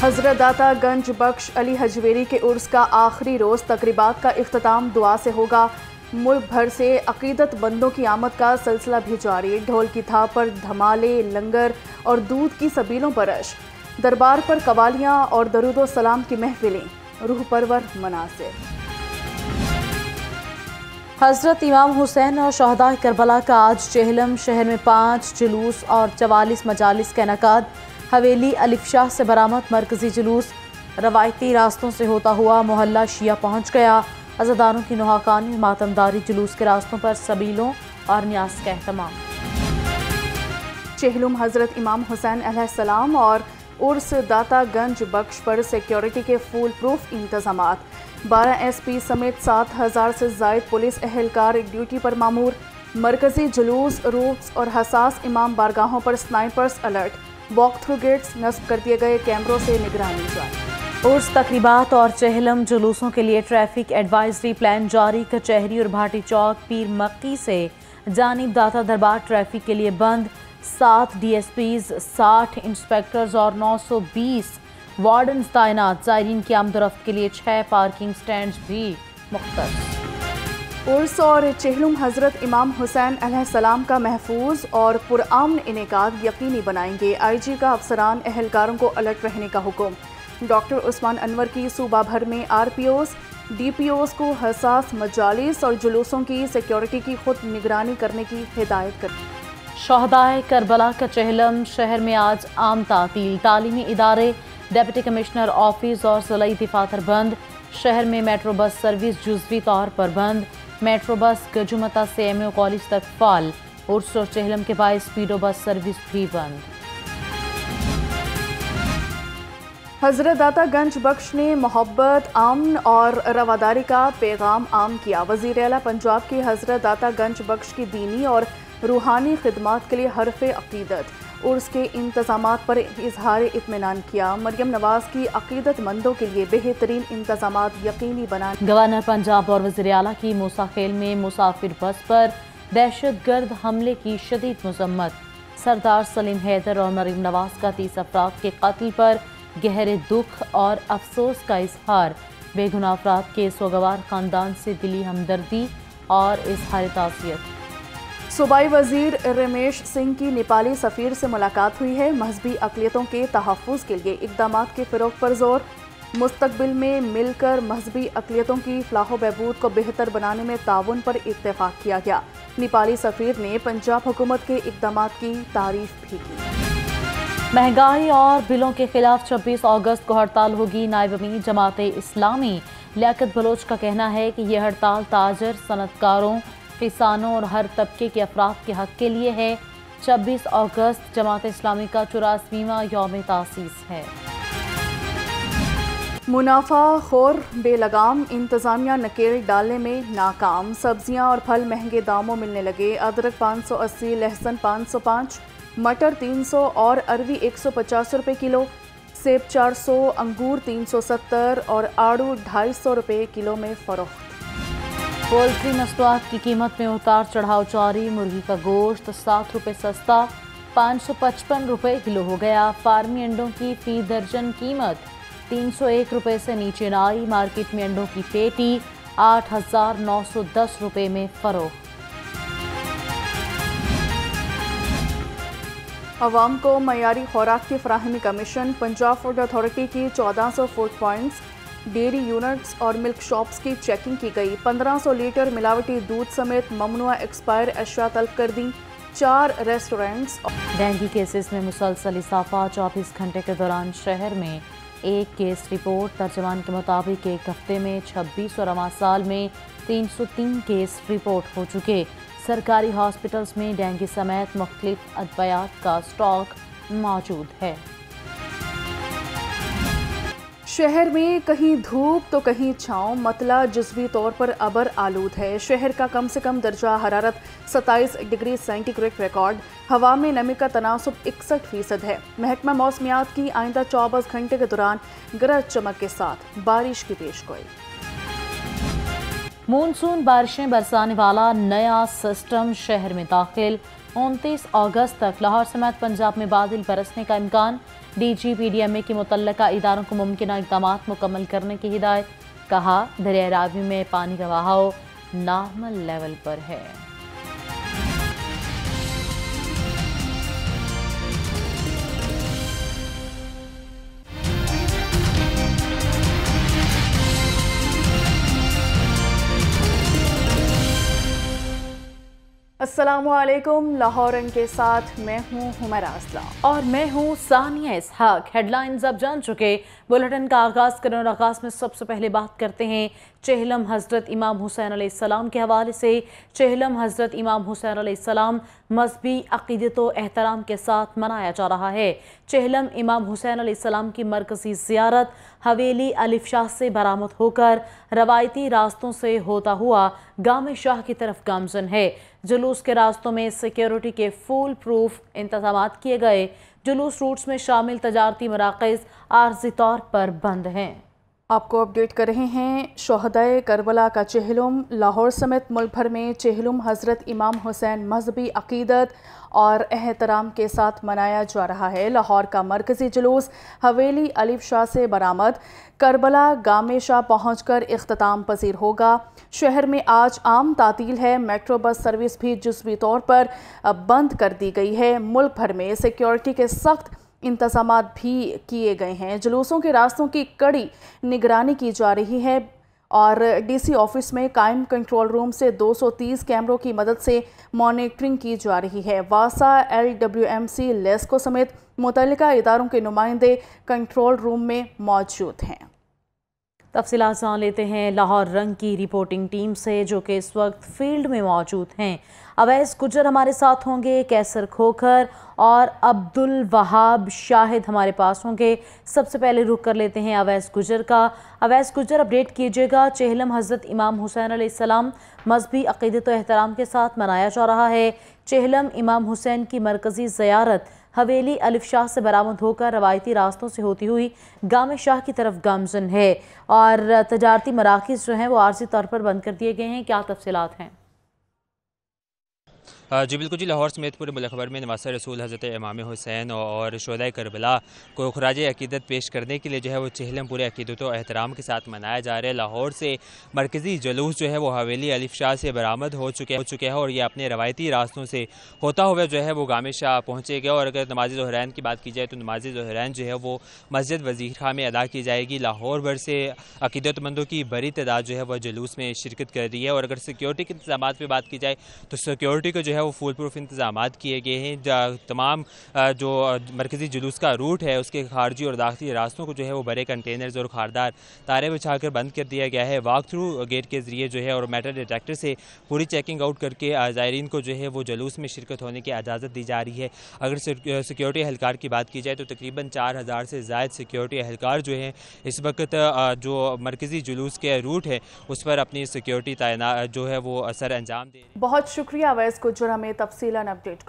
हज़रत दाता गंज बख्श अली हजवेरी के उर्स का आखिरी रोज़ तकरीबात का इख्तिताम दुआ से होगा। मुल्क भर से अकीदतमंदों की आमद का सिलसिला भी जारी। ढोल की थाप पर धमाले, लंगर और दूध की सबीलों पर रश। दरबार पर कवालियाँ और दरूद सलाम की महफिलें। रूह परवर मनासिर। हज़रत इमाम हुसैन और शहदा करबला का आज जेहलम शहर में 5 जुलूस और 44 मजालिस का इनेकाद। हवेली अलिफ शाह से बरामद मरकजी जुलूस रवायती रास्तों से होता हुआ मोहल्ला शिया पहुँच गया। अज़ादारों की नुहाकानी मातमदारी जुलूस के रास्तों पर सबीलों और न्यास का एहतमाम। चेहलुम हज़रत इमाम हुसैन अलैहिस्सलाम और उर्स दाता गंज बख्श पर सिक्योरिटी के फुल प्रूफ इंतजामात। 12 SP समेत 7000 से ज़ायद पुलिस अहलकार ड्यूटी पर मामूर। मरकजी जुलूस, रूट्स और हसास इमाम बारगाहों पर snipers alert. Walk through gates नस्ब कर दिए गए, कैमरों से निगरानी जारी। उर्स तकरीबात और चेहलम जुलूसों के लिए ट्रैफिक एडवाइजरी प्लान जारी। कचहरी और भाटी चौक पीर मक्की से जानिब दाता दरबार ट्रैफिक के लिए बंद। 7 DSPs, 60 इंस्पेक्टर्स और 920 वार्डन तैनात। ज़ायरीन की आमदोरफ्त के लिए 6 पार्किंग स्टैंड भी मुख्तस। उर्स और चेहलुम हज़रत इमाम हुसैन अलैहिस्सलाम का महफूज और पुरअमन इनेकाद यकीनी बनाएंगे। IG का अफसरान एहलकारों को अलर्ट रहने का हुक्म। डॉक्टर उस्मान अनवर की सूबा भर में RPOs, DPOs को हसास मजालिस और जुलूसों की सिक्योरिटी की खुद निगरानी करने की हिदायत कर। शहदाए करबला का चेहलम शहर में आज आम तातील। तालीमी इदारे, डिप्टी कमिश्नर ऑफिस और ज़िला दफातर बंद। शहर में मेट्रो बस सर्विस जुज़वी तौर पर बंद। मेट्रो बस गजुमता से MAO कॉलेज तक फाल। उर्स और चेहलम के बाद स्पीडो बस सर्विस भी बंद। हज़रत दाता गंज बख्श ने मोहब्बत, अमन और रवादारी का पैगाम आम किया। वज़ीर आला पंजाब की हज़रत दाता गंज बख्श की दीनी और रूहानी खिदमात के लिए हरफ़े अक़ीदत। उर्स के इंतज़ामात पर इजहार इत्मीनान किया। मरियम नवाज की अक़ीदतमंदों के लिए बेहतरीन इंतज़ामात यकीनी बना। गवर्नर पंजाब और वज़ीर आला की मूसा खेल में मुसाफिर बस पर दहशतगर्द हमले की शदीद मज़म्मत। सरदार सलीम हैदर और मरियम नवाज का 30 अफराद के कत्ल पर गहरे दुख और अफसोस का इजहार। बेगुनाह अफराद के सोगवार ख़ानदान से दिली हमदर्दी और इजहार ताज़ियत। सूबाई वज़ीर रमेश सिंह की नेपाली सफ़ीर से मुलाकात हुई है। मजहबी अक़लियतों के तहफ़्फ़ुज़ के लिए इक़दामात के फ़रोग़ पर ज़ोर। मुस्तक़बिल में मिलकर मजहबी अक़लियतों की फ़लाह बहबूद को बेहतर बनाने में ताउन पर इत्तेफ़ाक़ किया गया। नेपाली सफ़ीर ने पंजाब हुकूमत के इक़दामात की तारीफ़ भी की। महंगाई और बिलों के खिलाफ 26 अगस्त को हड़ताल होगी। नायब अमीर जमात इस्लामी लियाकत बलोच का कहना है कि यह हड़ताल ताजर, सनतकारों, किसानों और हर तबके के अफराद के हक के लिए है। 26 अगस्त जमात इस्लामी का 84वां यौम तासीस है। मुनाफा खोर बेलगाम इंतज़ामिया नकेल डालने में नाकाम। सब्जियां और फल महंगे दामों मिलने लगे। अदरक 580, लहसुन 505, मटर 300 और अरवी 150 रुपये किलो। सेब 400, अंगूर 370 और आड़ू 250 रुपये किलो में फ़रोख्त। पोल्ट्री मसनूआत की कीमत में उतार चढ़ाव जारी। मुर्गी का गोश्त 7 रुपये सस्ता 555 रुपये किलो हो गया। फार्मी अंडों की फ़ी दर्जन कीमत 301 रुपये से नीचे न आई। मार्केट में अंडों की पेटी 8,910 रुपये में फ़रोख्त। अवाम को मयारी खुराक की फराहमी कमीशन। पंजाब फूड अथॉरिटी की 1400 फूड पॉइंट्स, डेयरी यूनिट्स और मिल्क शॉप्स की चेकिंग की गई। 1500 लीटर मिलावटी दूध समेत ममनुआ एक्सपायर अशिया तलब कर दी। 4 रेस्टोरेंट्स। डेंगू केसेस में मुसलसल इजाफा। 24 घंटे के दौरान शहर में 1 केस रिपोर्ट। तर्जमान के मुताबिक एक हफ्ते में 26 और रवां साल में 303 केस रिपोर्ट हो चुके। सरकारी हॉस्पिटल्स में डेंगू समेत मुख्तलिफ अद्वियात का स्टॉक मौजूद है। शहर में कहीं धूप तो कहीं छाँव। मतला जुज़वी तौर पर अबर आलूद है। शहर का कम से कम दर्जा हरारत 27 डिग्री सेंटीग्रेड रिकॉर्ड। हवा में नमी का तनासुब 61% है। महकमा मौसमियात की आइंदा 24 घंटे के दौरान गरज चमक के साथ बारिश की पेशगोई। मानसून बारिशें बरसाने वाला नया सिस्टम शहर में दाखिल। 29 अगस्त तक लाहौर समेत पंजाब में बादल बरसने का इम्कान। DGPDMA की मुतल्लिका इदारों को मुमकिन इक़दाम मुकम्मल करने की हिदायत। कहा, दरिया रावी में पानी का बहाव नॉर्मल लेवल पर है। अस्सलामुअलैकुम। लाहौर के साथ मैं हूँ हुमैरा असलम और मैं हूँ सानिया इसहाक। हेडलाइंस अब जान चुके, बुलेटिन का आगाज करें और आगाज में सबसे पहले बात करते हैं चेहलम हज़रत इमाम हुसैन अलैहिस्सलाम के हवाले से। चेहलम हज़रत इमाम हुसैन अलैहिस्सलाम मजहबी अक़ीदत व एहतराम के साथ मनाया जा रहा है। चेहलम इमाम हुसैन अलैहिस्सलाम की मरकज़ी ज़ियारत हवेली अलिफ शाह से बरामद होकर रवायती रास्तों से होता हुआ गामे शाह की तरफ गामजन है। जुलूस के रास्तों में सिक्योरिटी के फुल प्रूफ इंतजाम किए गए। जुलूस रूट्स में शामिल तजारती मराकज़ आर्जी तौर पर बंद हैं। आपको अपडेट कर रहे हैं शोहदाए करबला का चेहलम। लाहौर समेत मुल्क भर में चेहलम हज़रत इमाम हुसैन मजहबी अक़ीदत और एहतराम के साथ मनाया जा रहा है। लाहौर का मरकज़ी जुलूस हवेली अलिफ शाह से बरामद करबला गामे शाह पहुँच कर इख्तिताम पजीर होगा। शहर में आज आम तातील है। मेट्रो बस सर्विस भी जुज़वी तौर पर बंद कर दी गई है। मुल्क भर में सिक्योरिटी के सख्त इंतज़ामात भी किए गए हैं। जुलूसों के रास्तों की कड़ी निगरानी की जा रही है और DC ऑफिस में कायम कंट्रोल रूम से 230 कैमरों की मदद से मॉनिटरिंग की जा रही है। वासा, LWMC, लेस्को समेत मुतल्लिका इदारों के नुमाइंदे कंट्रोल रूम में मौजूद हैं। तफसीलात जान लेते हैं लाहौर रंग की रिपोर्टिंग टीम से, जो कि इस वक्त फील्ड में मौजूद हैं। अवैस गुजर हमारे साथ होंगे, कैसर खोखर और अब्दुल वहाब शाहिद हमारे पास होंगे। सबसे पहले रुख कर लेते हैं अवैस गुजर का। अवैस गुजर, अपडेट कीजिएगा। चेहलम हज़रत इमाम हुसैन अलैहिस्सलाम मजहबी अक़ीदत व एहतराम के साथ मनाया जा रहा है। चेहलम इमाम हुसैन की मरकज़ी ज़ियारत हवेली अलिफ शाह से बरामद होकर रवायती रास्तों से होती हुई गामे शाह की तरफ गामजन है और तजारती मराकिज़ जो हैं वो आर्जी तौर पर बंद कर दिए गए हैं। क्या तफसीलात हैं? जी बिल्कुल जी, लाहौर समेत पूरे मुल्क भर में नवासा रसूल हज़रत इमाम हुसैन और शोहदाए करबला को ख़राज अक़ीदत पेश करने के लिए जो है वो चेहलम पूरे अक़ीदत और एहतराम के साथ मनाया जा रहा है। लाहौर से मरकज़ी जुलूस जो है वो हवेली अलिफ शाह से बरामद हो चुके हैं और ये अपने रवायती रास्तों से होता हुआ जो है वो गामे शाह पहुँचेगा। और अगर नमाज़ ज़ोहरैन की बात की जाए तो नमाज़ ज़ोहरैन जो है वो मस्जिद वज़ीर खां में अदा की जाएगी। लाहौर भर से अक़ीदतमंदों की बड़ी तादाद जो है वह जुलूस में शिरकत कर रही है। और अगर सिक्योरिटी के इंतज़ाम पर बात की जाए तो सिक्योरिटी को जो है वो फुल प्रूफ इंतजाम किए गए हैं। तमाम जो मरकज़ी जुलूस का रूट है उसके खारजी और दाखिली रास्तों को जो है वो बड़े कंटेनर्स और खारदार तारे बिछाकर बंद कर दिया गया है। वॉक थ्रू गेट के ज़रिए जो है और मेटल डिटेक्टर से पूरी चेकिंग आउट करके ज़ायरीन को जो है वो जुलूस में शिरकत होने की इजाज़त दी जा रही है। अगर सिक्योरिटी एहलकार की बात की जाए तो तकरीबन 4000 से ज़ायद सिक्योरिटी एहलकार जो हैं इस वक्त जो मरकज़ी जुलूस के रूट है उस पर अपनी सिक्योरिटी तैनात जो है वो असर अंजाम दे। बहुत शुक्रिया अवैस गुजर हमें तफसीलन अपडेट